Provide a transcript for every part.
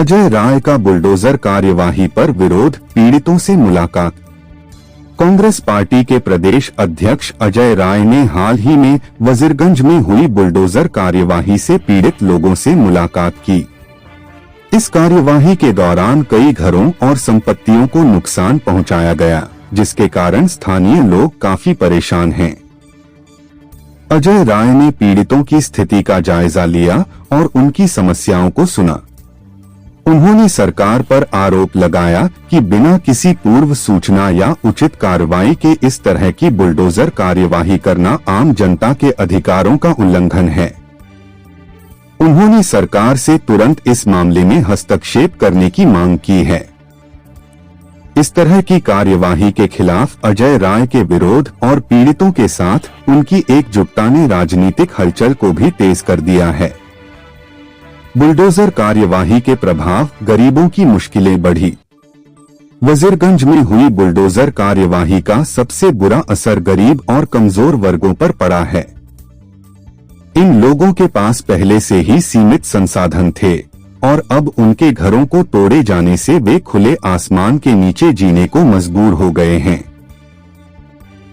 अजय राय का बुलडोजर कार्यवाही पर विरोध, पीड़ितों से मुलाकात। कांग्रेस पार्टी के प्रदेश अध्यक्ष अजय राय ने हाल ही में वजीरगंज में हुई बुलडोजर कार्यवाही से पीड़ित लोगों से मुलाकात की। इस कार्यवाही के दौरान कई घरों और संपत्तियों को नुकसान पहुंचाया गया, जिसके कारण स्थानीय लोग काफी परेशान हैं। अजय राय ने पीड़ितों की स्थिति का जायजा लिया और उनकी समस्याओं को सुना। उन्होंने सरकार पर आरोप लगाया कि बिना किसी पूर्व सूचना या उचित कार्रवाई के इस तरह की बुलडोजर कार्यवाही करना आम जनता के अधिकारों का उल्लंघन है। उन्होंने सरकार से तुरंत इस मामले में हस्तक्षेप करने की मांग की है। इस तरह की कार्यवाही के खिलाफ अजय राय के विरोध और पीड़ितों के साथ उनकी एकजुटता ने राजनीतिक हलचल को भी तेज कर दिया है। बुलडोजर कार्यवाही के प्रभाव, गरीबों की मुश्किलें बढ़ी। वजीरगंज में हुई बुलडोजर कार्यवाही का सबसे बुरा असर गरीब और कमजोर वर्गों पर पड़ा है। इन लोगों के पास पहले से ही सीमित संसाधन थे और अब उनके घरों को तोड़े जाने से वे खुले आसमान के नीचे जीने को मजबूर हो गए हैं।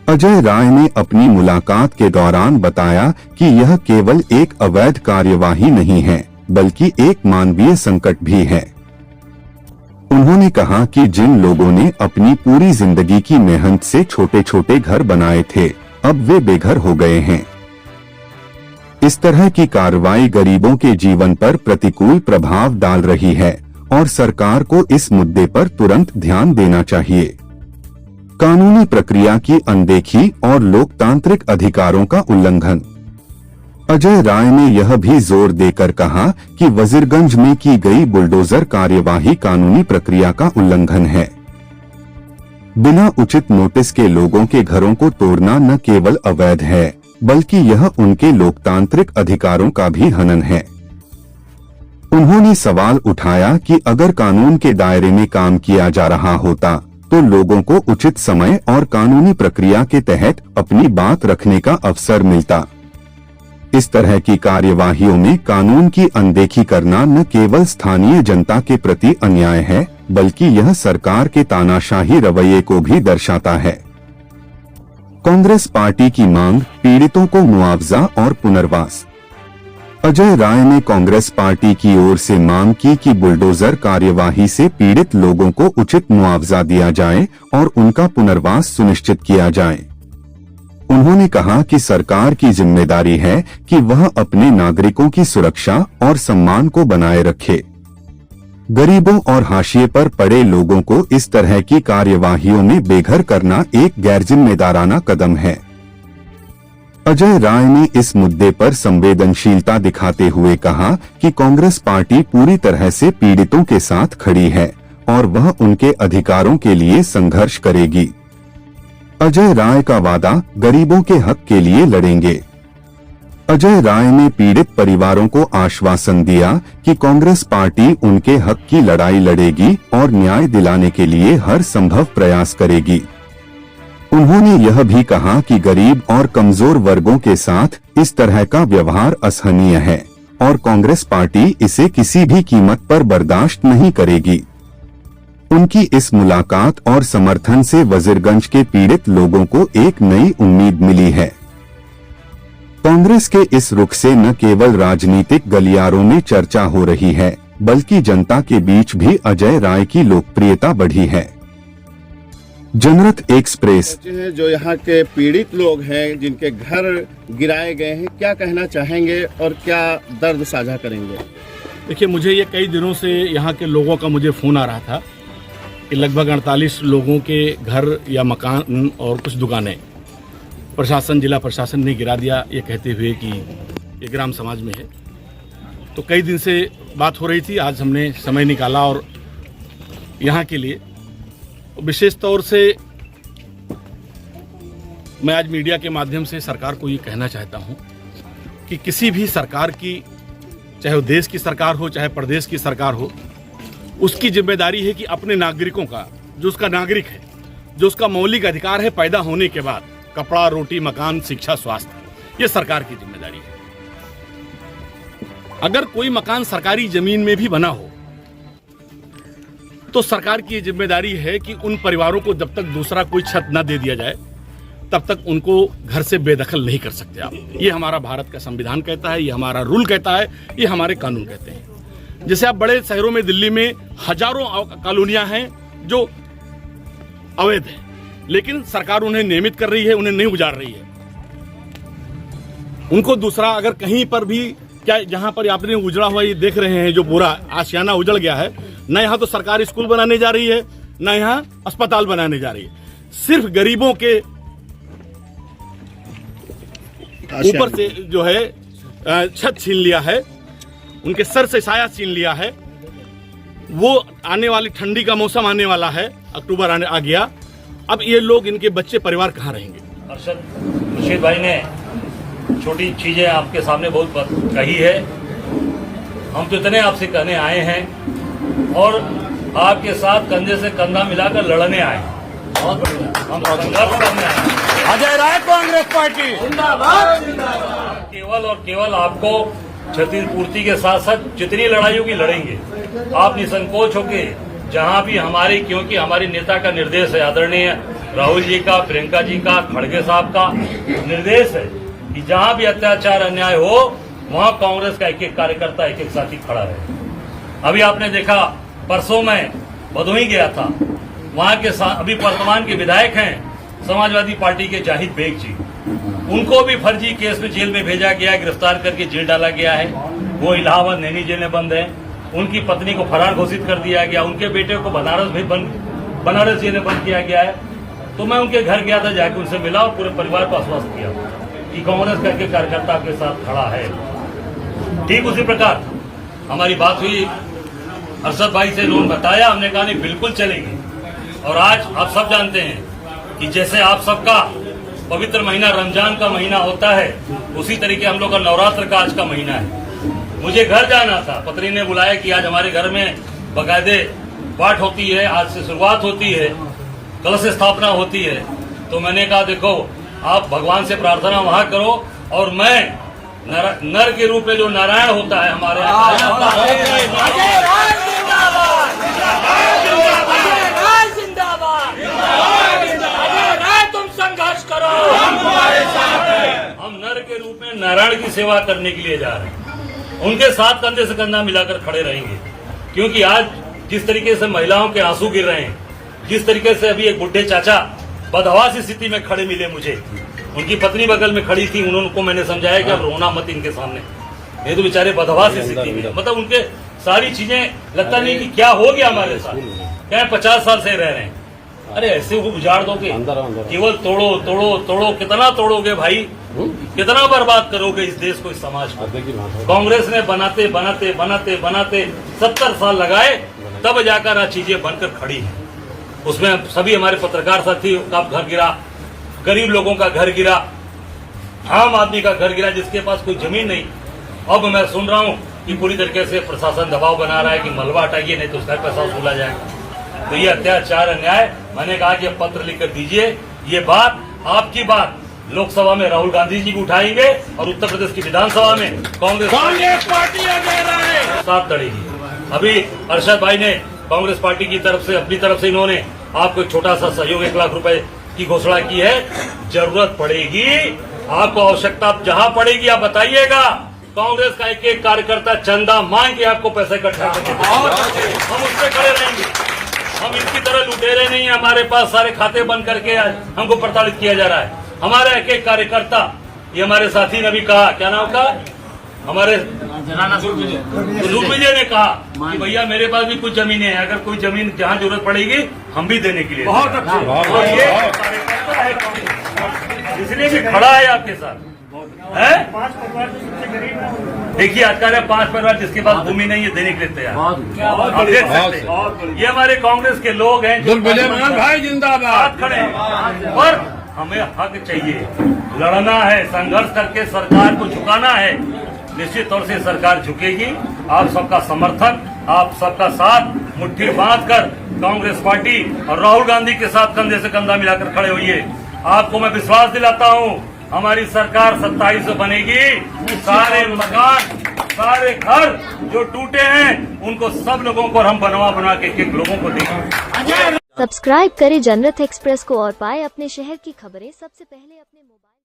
अजय राय ने अपनी मुलाकात के दौरान बताया कि यह केवल एक अवैध कार्यवाही नहीं है, बल्कि एक मानवीय संकट भी है। उन्होंने कहा कि जिन लोगों ने अपनी पूरी जिंदगी की मेहनत से छोटे छोटे घर बनाए थे, अब वे बेघर हो गए हैं। इस तरह की कार्रवाई गरीबों के जीवन पर प्रतिकूल प्रभाव डाल रही है और सरकार को इस मुद्दे पर तुरंत ध्यान देना चाहिए। कानूनी प्रक्रिया की अनदेखी और लोकतांत्रिक अधिकारों का उल्लंघन। अजय राय ने यह भी जोर देकर कहा कि वजीरगंज में की गई बुलडोजर कार्यवाही कानूनी प्रक्रिया का उल्लंघन है। बिना उचित नोटिस के लोगों के घरों को तोड़ना न केवल अवैध है, बल्कि यह उनके लोकतांत्रिक अधिकारों का भी हनन है। उन्होंने सवाल उठाया कि अगर कानून के दायरे में काम किया जा रहा होता तो लोगों को उचित समय और कानूनी प्रक्रिया के तहत अपनी बात रखने का अवसर मिलता। इस तरह की कार्यवाहियों में कानून की अनदेखी करना न केवल स्थानीय जनता के प्रति अन्याय है, बल्कि यह सरकार के तानाशाही रवैये को भी दर्शाता है। कांग्रेस पार्टी की मांग, पीड़ितों को मुआवजा और पुनर्वास। अजय राय ने कांग्रेस पार्टी की ओर से मांग की कि बुलडोजर कार्यवाही से पीड़ित लोगों को उचित मुआवजा दिया जाए और उनका पुनर्वास सुनिश्चित किया जाए। उन्होंने कहा कि सरकार की जिम्मेदारी है कि वह अपने नागरिकों की सुरक्षा और सम्मान को बनाए रखे। गरीबों और हाशिए पर पड़े लोगों को इस तरह की कार्यवाहियों में बेघर करना एक गैरजिम्मेदाराना कदम है। अजय राय ने इस मुद्दे पर संवेदनशीलता दिखाते हुए कहा कि कांग्रेस पार्टी पूरी तरह से पीड़ितों के साथ खड़ी है और वह उनके अधिकारों के लिए संघर्ष करेगी। अजय राय का वादा, गरीबों के हक के लिए लड़ेंगे। अजय राय ने पीड़ित परिवारों को आश्वासन दिया कि कांग्रेस पार्टी उनके हक की लड़ाई लड़ेगी और न्याय दिलाने के लिए हर संभव प्रयास करेगी। उन्होंने यह भी कहा कि गरीब और कमजोर वर्गों के साथ इस तरह का व्यवहार असहनीय है और कांग्रेस पार्टी इसे किसी भी कीमत पर बर्दाश्त नहीं करेगी। उनकी इस मुलाकात और समर्थन से वजीरगंज के पीड़ित लोगों को एक नई उम्मीद मिली है। कांग्रेस के इस रुख से न केवल राजनीतिक गलियारों में चर्चा हो रही है, बल्कि जनता के बीच भी अजय राय की लोकप्रियता बढ़ी है। जनरत एक्सप्रेस। जो यहाँ के पीड़ित लोग हैं, जिनके घर गिराए गए हैं, क्या कहना चाहेंगे और क्या दर्द साझा करेंगे? देखिए, मुझे ये कई दिनों से यहाँ के लोगों का मुझे फ़ोन आ रहा था कि लगभग 48 लोगों के घर या मकान और कुछ दुकानें प्रशासन, जिला प्रशासन ने गिरा दिया, ये कहते हुए कि ये ग्राम समाज में है। तो कई दिन से बात हो रही थी, आज हमने समय निकाला और यहाँ के लिए विशेष तौर से मैं आज मीडिया के माध्यम से सरकार को ये कहना चाहता हूँ कि किसी भी सरकार की, चाहे वो देश की सरकार हो चाहे प्रदेश की सरकार हो, उसकी जिम्मेदारी है कि अपने नागरिकों का, जो उसका नागरिक है, जो उसका मौलिक अधिकार है पैदा होने के बाद, कपड़ा, रोटी, मकान, शिक्षा, स्वास्थ्य, ये सरकार की जिम्मेदारी है। अगर कोई मकान सरकारी जमीन में भी बना हो तो सरकार की ये जिम्मेदारी है कि उन परिवारों को जब तक दूसरा कोई छत न दे दिया जाए तब तक उनको घर से बेदखल नहीं कर सकते आप। ये हमारा भारत का संविधान कहता है, ये हमारा रूल कहता है, ये हमारे कानून कहते हैं। जैसे आप बड़े शहरों में, दिल्ली में हजारों कॉलोनियां हैं जो अवैध हैं, लेकिन सरकार उन्हें नियमित कर रही है, उन्हें नहीं उजाड़ रही है। उनको दूसरा अगर कहीं पर भी, क्या जहां पर आपने उजड़ा हुआ ये देख रहे हैं, जो पूरा आशियाना उजड़ गया है, न यहाँ तो सरकार स्कूल बनाने जा रही है, न यहाँ अस्पताल बनाने जा रही है। सिर्फ गरीबों के ऊपर से जो है छत छीन लिया है, उनके सर से साया छीन लिया है। वो आने वाली ठंडी का मौसम आने वाला है, अक्टूबर आ गया, अब ये लोग, इनके बच्चे, परिवार कहाँ रहेंगे? मुर्शीद भाई ने छोटी चीजें आपके सामने बहुत कही है। हम तो इतने आपसे कहने आए हैं और आपके साथ कंधे से कंधा मिलाकर लड़ने आए। हम संघर्ष करने आए। अजय राय, कांग्रेस पार्टी जिंदाबाद। केवल और केवल आपको क्षतिपूर्ति के साथ साथ जितनी लड़ाई होगी लड़ेंगे। आप निसंकोच होके जहां भी हमारी, क्योंकि हमारे नेता का निर्देश है, आदरणीय राहुल जी का, प्रियंका जी का, खड़गे साहब का निर्देश है कि जहां भी अत्याचार अन्याय हो वहां कांग्रेस का एक एक कार्यकर्ता, एक एक साथी खड़ा रहे। अभी आपने देखा, परसों मैं भदोही गया था, वहां के अभी वर्तमान के विधायक हैं समाजवादी पार्टी के जाहिद बेग जी, उनको भी फर्जी केस में जेल में भेजा गया, गिरफ्तार करके जेल डाला गया है। वो इलाहाबाद नैनी जेल में बंद है। उनकी पत्नी को फरार घोषित कर दिया गया, उनके बेटे को बनारस जेल में बंद किया गया है। तो मैं उनके घर गया था, जाके उनसे मिला और पूरे परिवार को आश्वस्त किया कि कांग्रेस का एक कार्यकर्ता आपके साथ खड़ा है। ठीक उसी प्रकार हमारी बात हुई अरशद भाई से, उन्होंने बताया, हमने कहा नहीं बिल्कुल चलेगी। और आज आप सब जानते हैं कि जैसे आप सबका पवित्र महीना रमजान का महीना होता है, उसी तरीके हम लोग का नवरात्र का आज का महीना है। मुझे घर जाना था, पत्नी ने बुलाया कि आज हमारे घर में बाकायदे पाठ होती है, आज से शुरुआत होती है, कलश स्थापना होती है। तो मैंने कहा देखो, आप भगवान से प्रार्थना वहां करो और मैं नर के रूप में जो नारायण होता है हमारे हम नर के रूप में नारायण की सेवा करने के लिए जा रहे हैं। उनके साथ कंधे से कंधा मिलाकर खड़े रहेंगे, क्योंकि आज जिस तरीके से महिलाओं के आंसू गिर रहे हैं, जिस तरीके से अभी एक बुढ़े चाचा बदहवास स्थिति में खड़े मिले मुझे, उनकी पत्नी बगल में खड़ी थी, उनको मैंने समझाया कि अब रोना मत इनके सामने, ये तो बेचारे बदहवास स्थिति में, मतलब उनके सारी चीजें लगता नहीं कि क्या हो गया हमारे साथ, क्या 50 साल से रह रहे हैं। अरे ऐसे वो उजाड़ दोगे, केवल तोड़ो तोड़ो तोड़ो, कितना तोड़ोगे भाई, कितना बर्बाद करोगे इस देश को, इस समाज को। कांग्रेस ने बनाते बनाते बनाते बनाते 70 साल लगाए, तब जाकर आज चीजें बनकर खड़ी है। उसमें सभी हमारे पत्रकार साथी का घर गिरा, गरीब लोगों का घर गिरा, आम आदमी का घर गिरा जिसके पास कोई जमीन नहीं। अब मैं सुन रहा हूँ कि पूरी तरीके से प्रशासन दबाव बना रहा है कि मलबा हटाइए, नहीं तो उसका पैसा वसूला जाएगा। तो ये अत्याचार अन्याय, मैंने कहा कि पत्र लिखकर दीजिए। ये बात, आपकी बात लोकसभा में राहुल गांधी जी भी उठाएंगे और उत्तर प्रदेश की विधानसभा में कांग्रेस पार्टी साथ लड़ेगी। अभी अरशद भाई ने कांग्रेस पार्टी की तरफ से, अपनी तरफ से इन्होंने आपको एक छोटा सा सहयोग 1 लाख रुपए की घोषणा की है। जरूरत पड़ेगी, आपको आवश्यकता जहां पड़ेगी आप बताइएगा। कांग्रेस का एक एक कार्यकर्ता चंदा मांग के आपको पैसे इकट्ठा करके हम उस पर खड़े रहेंगे। हम इनकी तरह लुटेरे नहीं है, हमारे पास सारे खाते बंद करके हमको प्रताड़ित किया जा रहा है। हमारा एक एक कार्यकर्ता, ये हमारे साथी ने भी कहा, क्या नाम का, हमारे विजय ने कहा कि भैया मेरे पास भी कुछ जमीनें हैं, अगर कोई जमीन जहाँ जरूरत पड़ेगी हम भी देने के लिए। बहुत अच्छा, कार्यकर्ता है, इसलिए भी खड़ा है आपके साथ है। देखिए आज का 5 परिवार जिसके पास भूमि नहीं है देने के लिए तैयार, आप देख सकते हैं। ये हमारे कांग्रेस के लोग हैं जो भाई जिंदाबाद खड़े हैं। पर हमें हक चाहिए, लड़ना है, संघर्ष करके सरकार को झुकाना है। निश्चित तौर से सरकार झुकेगी। आप सबका समर्थन, आप सबका साथ मुट्ठी बांधकर कांग्रेस पार्टी और राहुल गांधी के साथ कंधे से कंधा मिलाकर खड़े होइए। आपको मैं विश्वास दिलाता हूं, हमारी सरकार 27 बनेगी। सारे मकान सारे घर जो टूटे हैं उनको सब लोगों को हम बनवा के एक लोगों को देंगे। सब्सक्राइब करें जनरत एक्सप्रेस को और पाए अपने शहर की खबरें सबसे पहले अपने मोबाइल